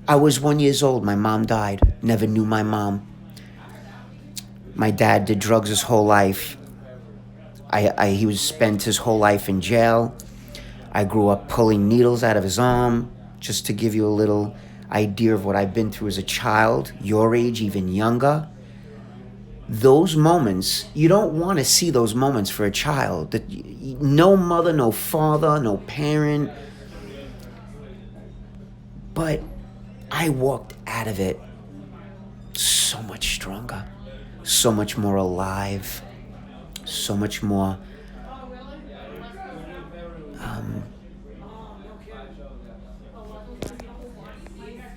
I was 1 year old. My mom died. Never knew my mom. My dad did drugs his whole life. He was spent his whole life in jail. I grew up pulling needles out of his arm, just to give you a little idea of what I've been through as a child, your age, even younger. Those moments, you don't want to see those moments for a child. No mother, no father, no parent. But I walked out of it so much stronger, so much more alive, so much more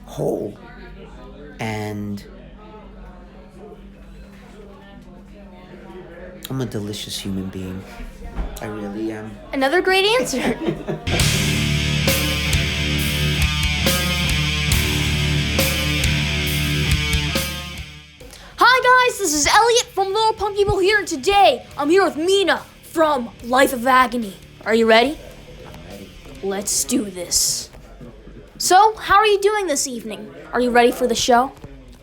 whole. And I'm a delicious human being. I really am. Another great answer. Hi guys, this is Elliot from Little Punk People here, and today I'm here with Mina from Life of Agony. Are you ready? I'm ready. Let's do this. So, how are you doing this evening? Are you ready for the show?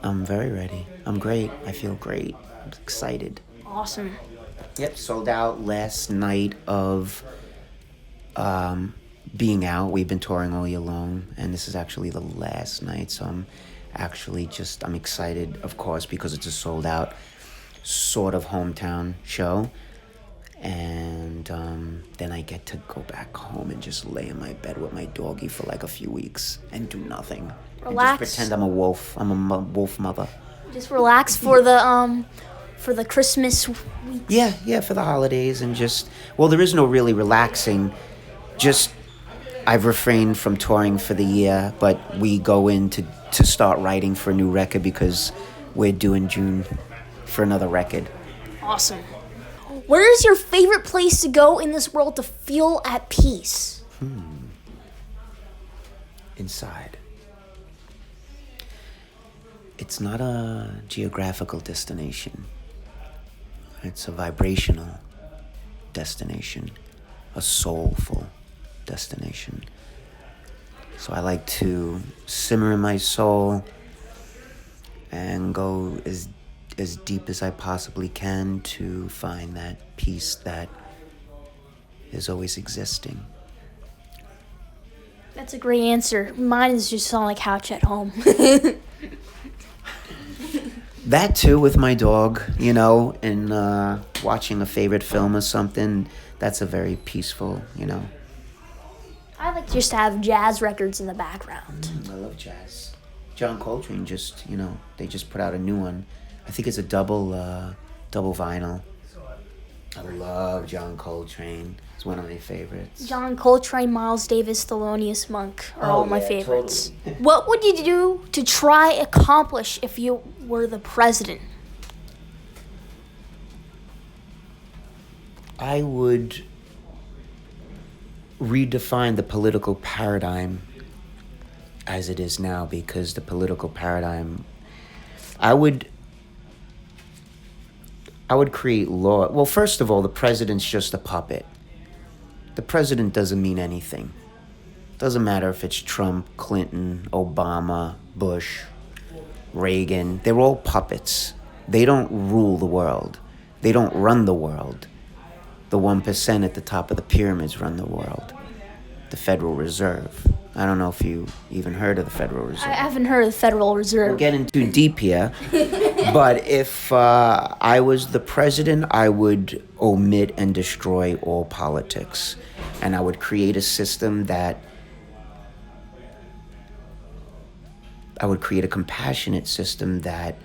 I'm very ready. I'm great. I feel great. I'm excited. Awesome. Yep, sold out last night of being out. We've been touring all year long, and this is actually the last night, so I'm excited, of course, because it's a sold out sort of hometown show. And then I get to go back home and just lay in my bed with my doggy for like a few weeks and do nothing. Relax. And just pretend I'm a wolf. I'm a wolf mother. Just relax for the Christmas week. Yeah, for the holidays and just, well, there is no really relaxing. Just, I've refrained from touring for the year, but we go in to start writing for a new record because we're due in June for another record. Awesome. Where is your favorite place to go in this world to feel at peace? Inside. It's not a geographical destination. It's a vibrational destination, a soulful destination. So I like to simmer in my soul and go as deep as I possibly can to find that peace that is always existing. That's a great answer. Mine is just on like couch at home. That too, with my dog, and watching a favorite film or something. That's a very peaceful, I like just to have jazz records in the background. I love jazz. John Coltrane they just put out a new one. I think it's a double vinyl. I love John Coltrane. It's one of my favorites. John Coltrane, Miles Davis, Thelonious Monk are all my favorites. Totally. What would you do to try accomplish if you were the president? I would redefine the political paradigm as it is now, because the political paradigm, I would create law. Well, first of all, the president's just a puppet. The president doesn't mean anything. Doesn't matter if it's Trump, Clinton, Obama, Bush, Reagan. They're all puppets. They don't rule the world. They don't run the world. The 1% at the top of the pyramids run the world. The Federal Reserve. I don't know if you even heard of the Federal Reserve. I haven't heard of the Federal Reserve. We're getting too deep here. But if I was the president, I would omit and destroy all politics. And I would create a system that I would create a compassionate system that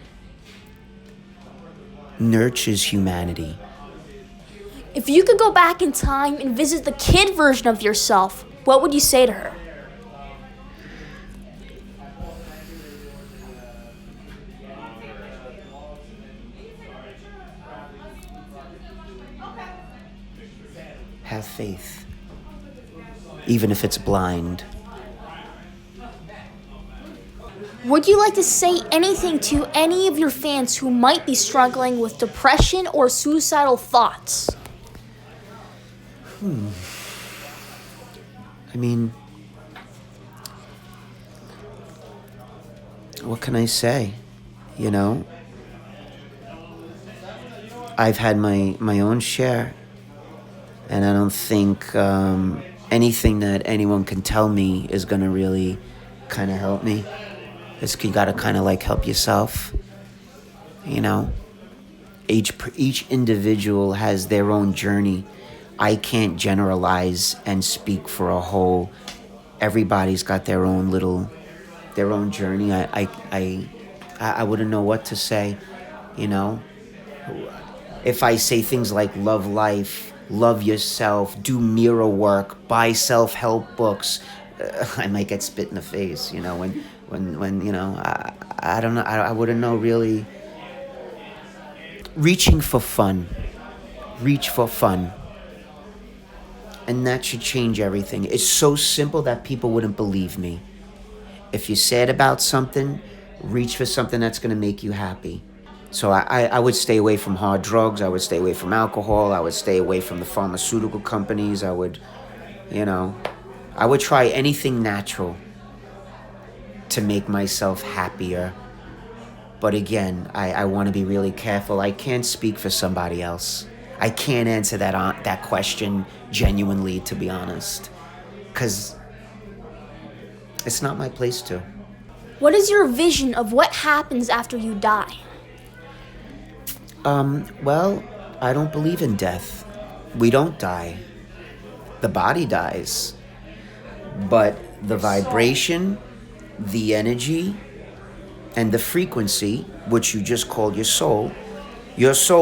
nurtures humanity. If you could go back in time and visit the kid version of yourself, what would you say to her? Have faith, even if it's blind. Would you like to say anything to any of your fans who might be struggling with depression or suicidal thoughts? I mean, what can I say? You know, I've had my own share, and I don't think anything that anyone can tell me is gonna really kind of help me. It's, you gotta kind of like help yourself. You know, each individual has their own journey. I can't generalize and speak for a whole. Everybody's got their own journey. I wouldn't know what to say. You know, if I say things like love life, love yourself, do mirror work, buy self-help books, I might get spit in the face. You know, when you know, I don't know. I wouldn't know really. Reaching for fun. Reach for fun. And that should change everything. It's so simple that people wouldn't believe me. If you're sad about something, reach for something that's going to make you happy. So I would stay away from hard drugs. I would stay away from alcohol. I would stay away from the pharmaceutical companies. I would try anything natural to make myself happier. But again, I want to be really careful. I can't speak for somebody else. I can't answer that question genuinely, to be honest, because it's not my place to. What is your vision of what happens after you die? Well, I don't believe in death. We don't die. The body dies. But the vibration, the energy, and the frequency, which you just called your soul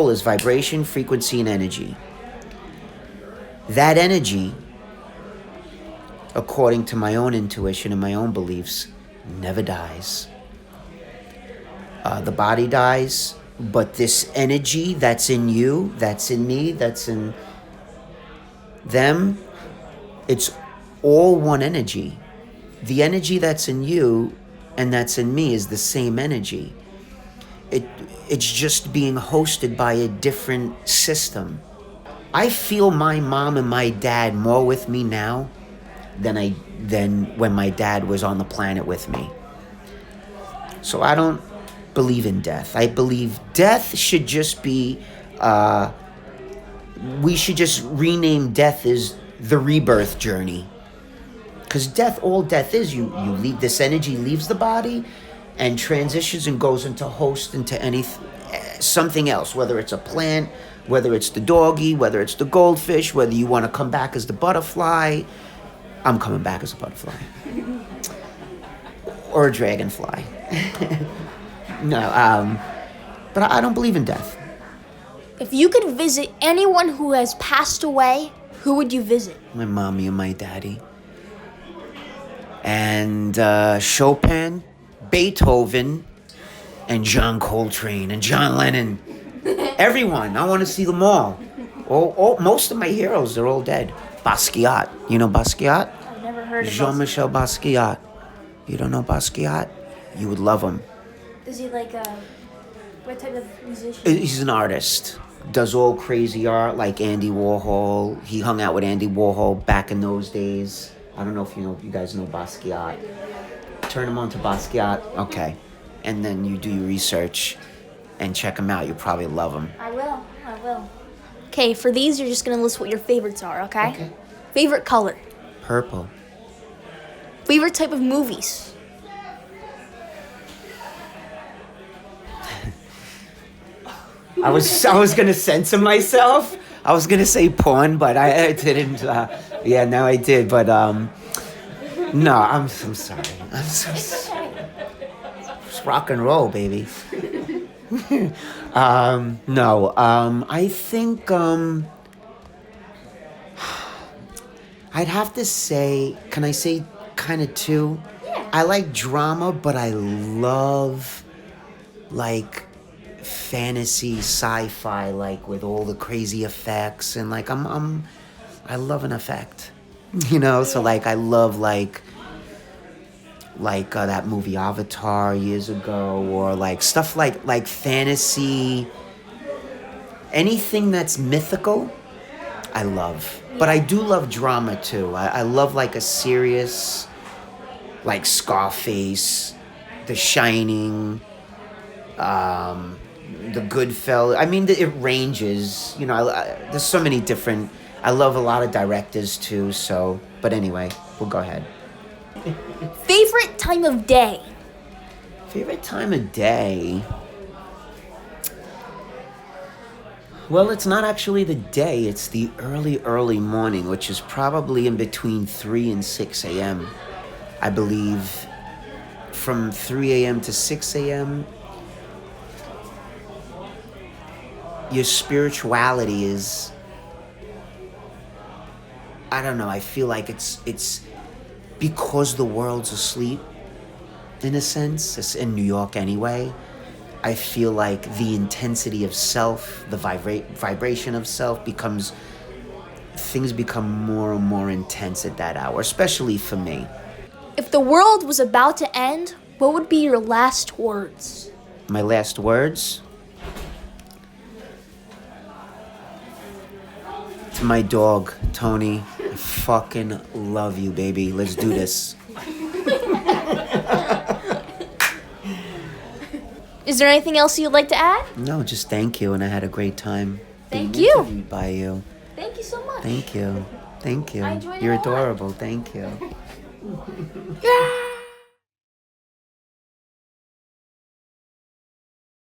is vibration, frequency, and energy. That energy, according to my own intuition and my own beliefs, never dies. The body dies, but this energy that's in you, that's in me, that's in them, it's all one energy. The energy that's in you and that's in me is the same energy. It's just being hosted by a different system. I feel my mom and my dad more with me now than when my dad was on the planet with me. So I don't believe in death. I believe death should just be, we should just rename death as the rebirth journey. Because all death is, you leave, this energy leaves the body and transitions and goes into something else, whether it's a plant, whether it's the doggy, whether it's the goldfish, whether you want to come back as the butterfly. I'm coming back as a butterfly. Or a dragonfly. No, but I don't believe in death. If you could visit anyone who has passed away, who would you visit? My mommy and my daddy. And Chopin, Beethoven, and John Coltrane, and John Lennon. Everyone. I want to see them all. Most of my heroes, they're all dead. Basquiat. You know Basquiat? I've never heard of Jean-Michel Basquiat. You don't know Basquiat? You would love him. Is he like what type of musician? He's an artist. Does all crazy art like Andy Warhol. He hung out with Andy Warhol back in those days. I don't know if you guys know Basquiat. Turn him on to Basquiat. Okay. And then you do your research and check him out. You'll probably love him. I will. Okay, for these, you're just going to list what your favorites are, okay? Favorite color? Purple. Favorite type of movies? I was gonna censor myself. I was gonna say porn, but I didn't. Yeah, now I did. But no, I'm sorry. I'm so sorry. It's rock and roll, baby. No. I think I'd have to say. Can I say kind of two? Yeah. I like drama, but I love like fantasy, sci-fi, like with all the crazy effects, and like I love an effect, So like I love like that movie Avatar years ago, or like stuff like fantasy, anything that's mythical, I love. But I do love drama too. I love like a serious, like Scarface, The Shining, The Goodfellas. I mean, it ranges. You know, there's so many different. I love a lot of directors too. So, but anyway, we'll go ahead. Favorite time of day? Favorite time of day? Well, it's not actually the day. It's the early morning, which is probably in between 3 and 6 a.m. I believe from 3 a.m. to 6 a.m., your spirituality is, I don't know, I feel like it's because the world's asleep, in a sense. It's in New York anyway. I feel like the intensity of self, the vibration of self things become more and more intense at that hour, especially for me. If the world was about to end, what would be your last words? My last words? To my dog, Tony, I fucking love you, baby. Let's do this. Is there anything else you'd like to add? No, just thank you, and I had a great time. Thank being you. interviewed by you. Thank you so much. Thank you. Thank you. I enjoyed it You're a lot. adorable. Thank you. Yeah.